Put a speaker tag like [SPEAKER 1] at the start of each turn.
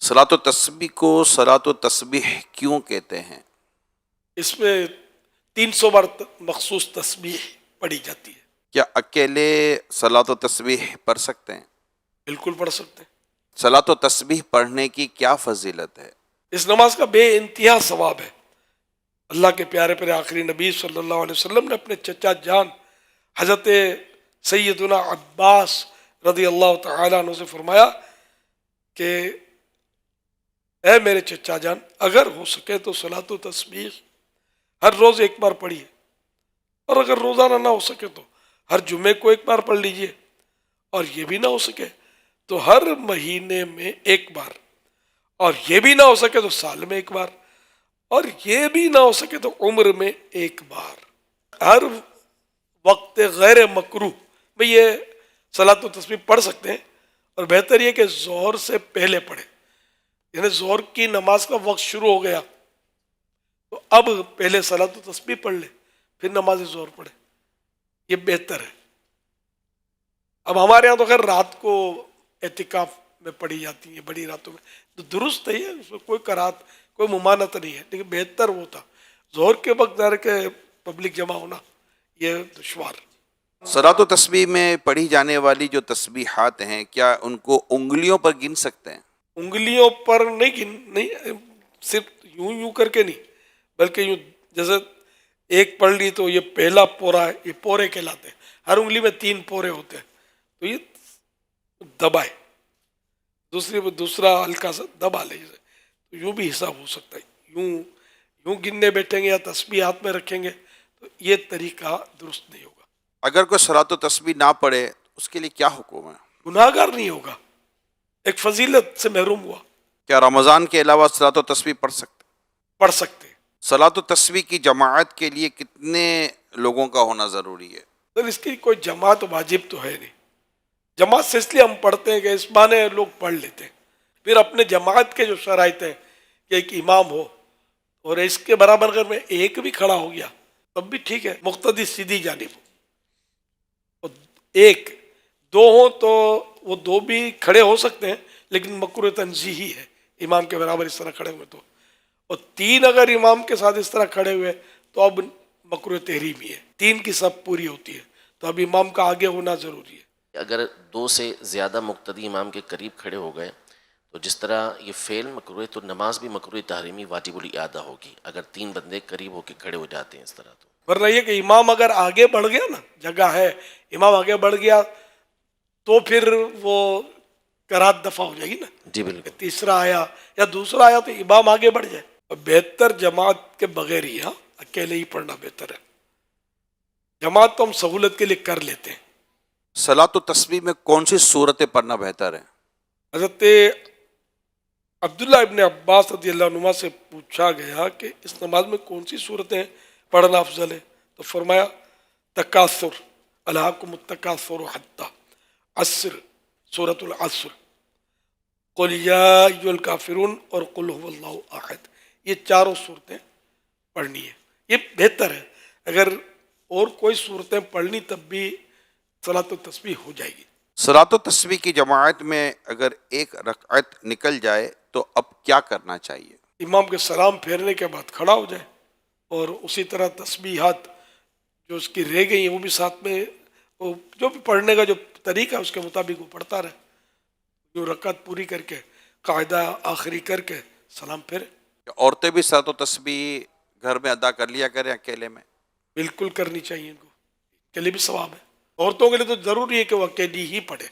[SPEAKER 1] صلاۃ و تسبیح کو صلاۃ و تسبیح کیوں کہتے ہیں؟
[SPEAKER 2] اس میں 300 بار مخصوص تسبیح پڑھی جاتی ہے۔
[SPEAKER 1] کیا اکیلے صلاۃ و تسبیح پڑھ سکتے ہیں؟
[SPEAKER 2] بالکل پڑھ سکتے ہیں۔
[SPEAKER 1] صلاۃ و تسبیح پڑھنے کی کیا فضیلت ہے؟
[SPEAKER 2] اس نماز کا بے انتہا ثواب ہے۔ اللہ کے پیارے پیارے آخری نبی صلی اللہ علیہ وسلم نے اپنے چچا جان حضرت سیدنا عباس رضی اللہ تعالیٰ عنہ سے فرمایا کہ اے میرے چچا جان، اگر ہو سکے تو صلاۃ و تسبیح ہر روز ایک بار پڑھیے، اور اگر روزانہ نہ ہو سکے تو ہر جمعے کو ایک بار پڑھ لیجئے، اور یہ بھی نہ ہو سکے تو ہر مہینے میں ایک بار، اور یہ بھی نہ ہو سکے تو سال میں ایک بار، اور یہ بھی نہ ہو سکے تو عمر میں ایک بار، ہر وقت غیر مکروہ میں یہ صلاۃ و تسبیح پڑھ سکتے ہیں۔ اور بہتر یہ کہ ظہر سے پہلے پڑھیں، یعنی ظہر کی نماز کا وقت شروع ہو گیا تو اب پہلے صلاۃ و تسبیح پڑھ لے، پھر نماز ظہر پڑھے، یہ بہتر ہے۔ اب ہمارے یہاں تو خیر رات کو اعتکاف میں پڑھی جاتی ہیں، بڑی راتوں میں، تو درست ہے، اس میں کوئی کراہت کوئی ممانعت نہیں ہے، لیکن بہتر وہ تھا ظہر کے وقت ظاہر کہ پبلک جمع ہونا یہ دشوار۔
[SPEAKER 1] صلاۃ و تسبیح میں پڑھی جانے والی جو تسبیحات ہیں، کیا ان کو انگلیوں پر گن سکتے ہیں؟
[SPEAKER 2] انگلیوں پر نہیں، صرف یوں یوں کر کے نہیں، بلکہ یوں جیسے ایک پڑھ لی تو یہ پہلا پورا ہے، یہ پورے کہلاتے ہیں، ہر انگلی میں 3 پورے ہوتے ہیں، تو یہ دبائے، دوسری میں دوسرا ہلکا سا دبا لے، جیسے تو یوں بھی حساب ہو سکتا ہے، یوں گننے بیٹھیں گے یا تسبیح ہاتھ میں رکھیں گے تو یہ طریقہ درست نہیں ہوگا۔
[SPEAKER 1] اگر کوئی صلاۃ و تسبیح نہ پڑھے اس کے لیے کیا حکم ہے؟
[SPEAKER 2] گناہ گار نہیں ہوگا، ایک فضیلت سے محروم ہوا۔
[SPEAKER 1] کیا رمضان کے علاوہ صلاۃ و تسبیح پڑھ سکتے ہیں؟
[SPEAKER 2] پڑھ سکتے ہیں۔
[SPEAKER 1] صلاۃ و تسبیح کی جماعت کے لیے کتنے لوگوں کا ہونا ضروری ہے؟
[SPEAKER 2] سر اس کی کوئی جماعت واجب تو ہے نہیں، جماعت سے اس لیے ہم پڑھتے ہیں کہ اس بہانے لوگ پڑھ لیتے ہیں، پھر اپنے جماعت کے جو شرائط ہیں کہ ایک امام ہو، اور اس کے برابر اگر میں ایک بھی کھڑا ہو گیا تب بھی ٹھیک ہے، مقتدی سیدھی جانب ہو، اور ایک دو ہوں تو وہ 2 بھی کھڑے ہو سکتے ہیں، لیکن مکروہ تنزیہی ہے امام کے برابر اس طرح کھڑے ہوئے تو، اور 3 اگر امام کے ساتھ اس طرح کھڑے ہوئے تو اب مکروہ تحریمی ہے، 3 کی سب پوری ہوتی ہے، تو اب امام کا آگے ہونا ضروری ہے۔
[SPEAKER 3] اگر 2 سے زیادہ مقتدی امام کے قریب کھڑے ہو گئے تو جس طرح یہ فعل مکروہ ہے تو نماز بھی مکروہ تحریمی واجب الاعادہ ہوگی، اگر 3 بندے قریب ہو کے کھڑے ہو جاتے ہیں اس طرح تو۔
[SPEAKER 2] ورنہ یہ کہ امام اگر آگے بڑھ گیا نا، جگہ ہے امام آگے بڑھ گیا تو پھر وہ کرات دفع ہو جائے گی نا،
[SPEAKER 3] جی بالکل۔
[SPEAKER 2] تیسرا آیا یا دوسرا آیا تو امام آگے بڑھ جائے، اور بہتر جماعت کے بغیر ہی، ہاں اکیلے ہی پڑھنا بہتر ہے، جماعت تو ہم سہولت کے لیے کر لیتے ہیں۔
[SPEAKER 1] صلاۃ و تسبیح میں کون سی صورتیں پڑھنا بہتر ہے؟
[SPEAKER 2] حضرت عبداللہ ابن عباس رضی اللہ عنہ سے پوچھا گیا کہ اس نماز میں کون سی صورتیں پڑھنا افضل ہے، تو فرمایا تکاثر، الہاکم التکاثر حتی عصر، سورۃ العصر، قل یا ایھا الکافرون اور قل ھو اللہ احد، یہ چاروں صورتیں پڑھنی ہے، یہ بہتر ہے۔ اگر اور کوئی صورتیں پڑھنی تب بھی صلاۃ و تسبیح ہو جائے گی۔
[SPEAKER 1] صلاۃ و تسبیح کی جماعت میں اگر ایک رکعت نکل جائے تو اب کیا کرنا چاہیے؟
[SPEAKER 2] امام کے سلام پھیرنے کے بعد کھڑا ہو جائے، اور اسی طرح تسبیحات جو اس کی رہ گئی ہیں وہ بھی ساتھ میں، وہ جو بھی پڑھنے کا جو طریقہ ہے اس کے مطابق وہ پڑھتا رہے، جو رکعت پوری کر کے قاعدہ آخری کر کے سلام پھیرے۔
[SPEAKER 1] عورتیں بھی صلاۃ و تسبیح گھر میں ادا کر لیا کریں اکیلے میں؟
[SPEAKER 2] بالکل کرنی چاہیے، ان کو کے لیے بھی ثواب ہے، عورتوں کے لیے تو ضروری ہے کہ وہ اکیلی ہی پڑھے۔